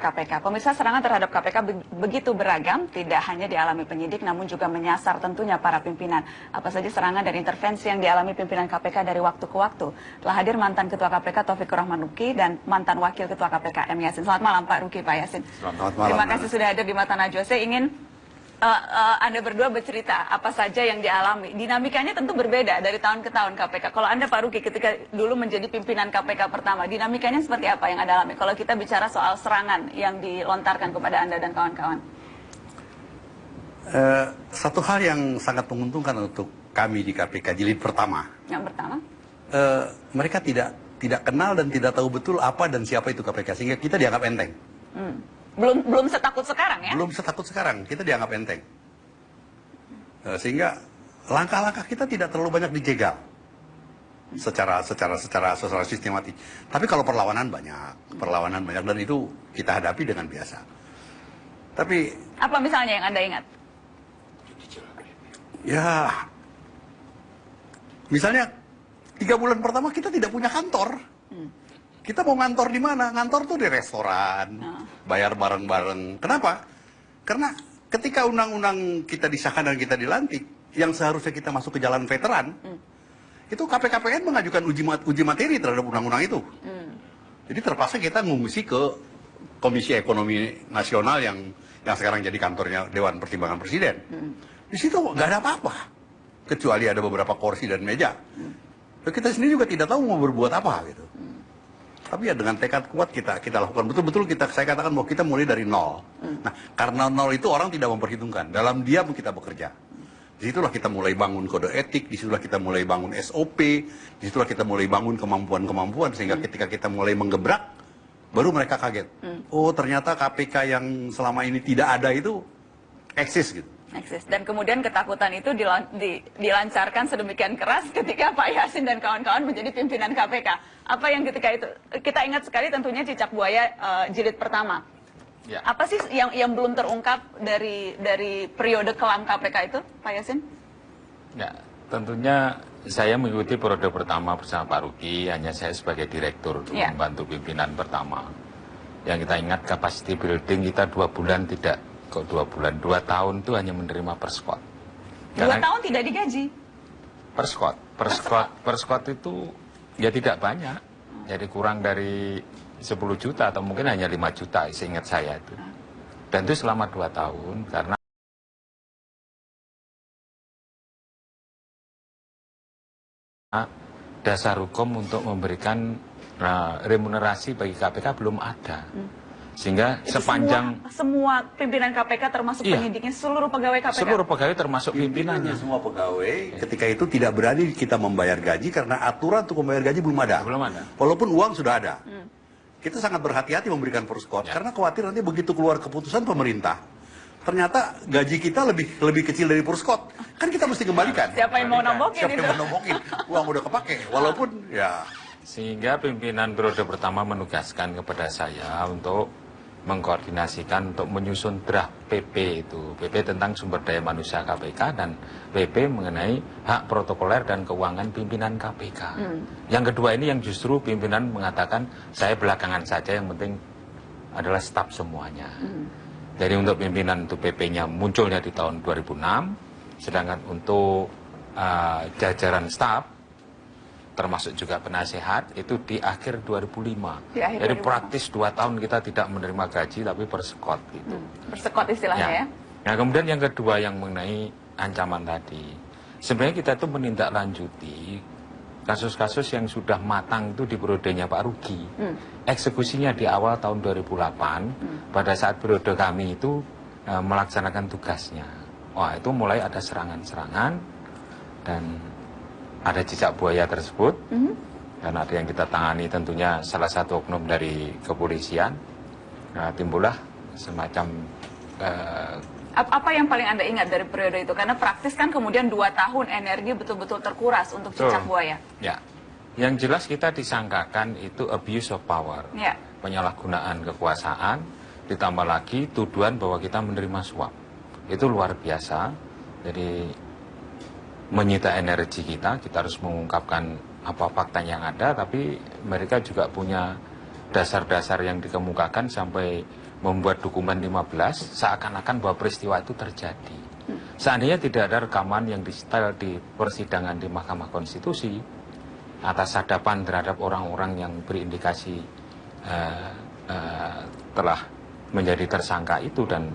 KPK. Pemirsa, serangan terhadap KPK begitu beragam, tidak hanya dialami penyidik, namun juga menyasar tentunya para pimpinan. Apa saja serangan dan intervensi yang dialami pimpinan KPK dari waktu ke waktu? Telah hadir mantan Ketua KPK Taufikur Rahman Ruki dan mantan Wakil Ketua KPK M. Yasin. Selamat malam Pak Ruki, Pak Yasin. Selamat malam. Terima kasih sudah hadir di Mata Najwa. Saya ingin Anda berdua bercerita apa saja yang dialami. Dinamikanya tentu berbeda dari tahun ke tahun KPK. Kalau Anda Pak Ruki ketika dulu menjadi pimpinan KPK pertama, dinamikanya seperti apa yang Anda alami? Kalau kita bicara soal serangan yang dilontarkan kepada Anda dan kawan-kawan. Satu hal yang sangat menguntungkan untuk kami di KPK jilid pertama. Yang pertama? Mereka tidak kenal dan tidak tahu betul apa dan siapa itu KPK, sehingga kita dianggap enteng. Belum setakut sekarang ya? Belum setakut sekarang, kita dianggap enteng. Sehingga langkah-langkah kita tidak terlalu banyak dijegal secara sistematis. Tapi kalau perlawanan banyak dan itu kita hadapi dengan biasa. Tapi apa misalnya yang Anda ingat? Ya, misalnya 3 bulan pertama kita tidak punya kantor. Kita mau ngantor di mana? Ngantor tuh di restoran, bayar bareng-bareng. Kenapa? Karena ketika undang-undang kita disahkan dan kita dilantik, yang seharusnya kita masuk ke jalan veteran, itu KPKPN mengajukan uji materi terhadap undang-undang itu. Jadi terpaksa kita ngungsi ke Komisi Ekonomi Nasional yang sekarang jadi kantornya Dewan Pertimbangan Presiden. Di situ nggak ada apa-apa, kecuali ada beberapa kursi dan meja. Kita sendiri juga tidak tahu mau berbuat apa gitu. Tapi ya dengan tekad kuat kita lakukan betul-betul saya katakan bahwa kita mulai dari nol. Nah, karena nol itu orang tidak memperhitungkan. Dalam diam kita bekerja. Disitulah kita mulai bangun kode etik, disitulah kita mulai bangun SOP, disitulah kita mulai bangun kemampuan-kemampuan sehingga ketika kita mulai menggebrak, baru mereka kaget. Oh, ternyata KPK yang selama ini tidak ada itu eksis gitu. Dan kemudian ketakutan itu dilancarkan sedemikian keras ketika Pak Yasin dan kawan-kawan menjadi pimpinan KPK. Apa yang ketika itu kita ingat sekali tentunya cicak buaya jilid pertama. Ya. Apa sih yang belum terungkap dari periode kelam KPK itu, Pak Yasin? Ya, tentunya saya mengikuti periode pertama bersama Pak Ruki, hanya saya sebagai direktur membantu pimpinan pertama. Yang kita ingat capacity building kita 2 bulan tidak. Kok 2 bulan, 2 tahun itu hanya menerima perskot. 2 tahun tidak digaji? Perskot itu ya tidak banyak. Jadi kurang dari 10 juta atau mungkin hanya 5 juta seingat saya itu. Dan itu selama 2 tahun karena dasar hukum untuk memberikan remunerasi bagi KPK belum ada. Sehingga itu sepanjang semua pimpinan KPK termasuk penyidiknya, seluruh pegawai KPK, seluruh pegawai termasuk pimpinannya, semua pegawai ketika itu tidak berani kita membayar gaji karena aturan untuk membayar gaji belum ada. Walaupun uang sudah ada. Kita sangat berhati-hati memberikan perskot karena khawatir nanti begitu keluar keputusan pemerintah ternyata gaji kita lebih kecil dari perskot, kan kita mesti kembalikan. Siapa yang mau nombokin itu? Siapa yang mau nombokin? Uang udah kepake, walaupun ya. Sehingga pimpinan periode pertama menugaskan kepada saya untuk mengkoordinasikan untuk menyusun draft PP itu. PP tentang sumber daya manusia KPK dan PP mengenai hak protokoler dan keuangan pimpinan KPK. Yang kedua ini yang justru pimpinan mengatakan saya belakangan saja, yang penting adalah staf semuanya. Jadi untuk pimpinan itu PP-nya munculnya di tahun 2006, sedangkan untuk jajaran staf termasuk juga penasehat itu di akhir 2005. Jadi praktis 2 tahun kita tidak menerima gaji tapi persekot gitu. Persekot istilahnya ya. Nah kemudian yang kedua yang mengenai ancaman tadi. Sebenarnya kita itu menindaklanjuti kasus-kasus yang sudah matang itu di periodenya Pak Ruki. Eksekusinya di awal tahun 2008 pada saat periode kami itu melaksanakan tugasnya. Wah itu mulai ada serangan-serangan dan ada cicak buaya tersebut, dan ada yang kita tangani tentunya salah satu oknum dari kepolisian. Nah, timbullah semacam... Apa yang paling Anda ingat dari periode itu? Karena praktis kan kemudian 2 tahun energi betul-betul terkuras untuk cicak buaya. Ya, yang jelas kita disangkakan itu abuse of power, penyalahgunaan kekuasaan, ditambah lagi tuduhan bahwa kita menerima suap. Itu luar biasa, jadi menyita energi kita harus mengungkapkan apa fakta yang ada, tapi mereka juga punya dasar-dasar yang dikemukakan sampai membuat dokumen 15 seakan-akan bahwa peristiwa itu terjadi. Seandainya tidak ada rekaman yang disetel di persidangan di Mahkamah Konstitusi atas hadapan terhadap orang-orang yang berindikasi telah menjadi tersangka itu dan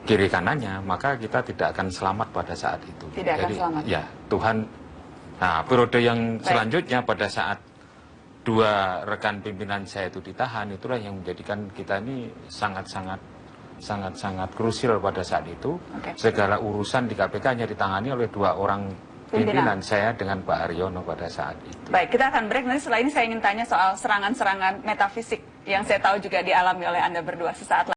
kiri kanannya, maka kita tidak akan selamat pada saat itu. Tidak akan selamat. Ya, Tuhan. Nah, periode yang selanjutnya pada saat dua rekan pimpinan saya itu ditahan, itulah yang menjadikan kita ini sangat-sangat krusial pada saat itu. Segala urusan di KPK hanya ditangani oleh dua orang pimpinan saya dengan Pak Haryono pada saat itu. Baik, kita akan break. Nanti setelah ini saya ingin tanya soal serangan-serangan metafisik yang saya tahu juga dialami oleh Anda berdua sesaat lagi.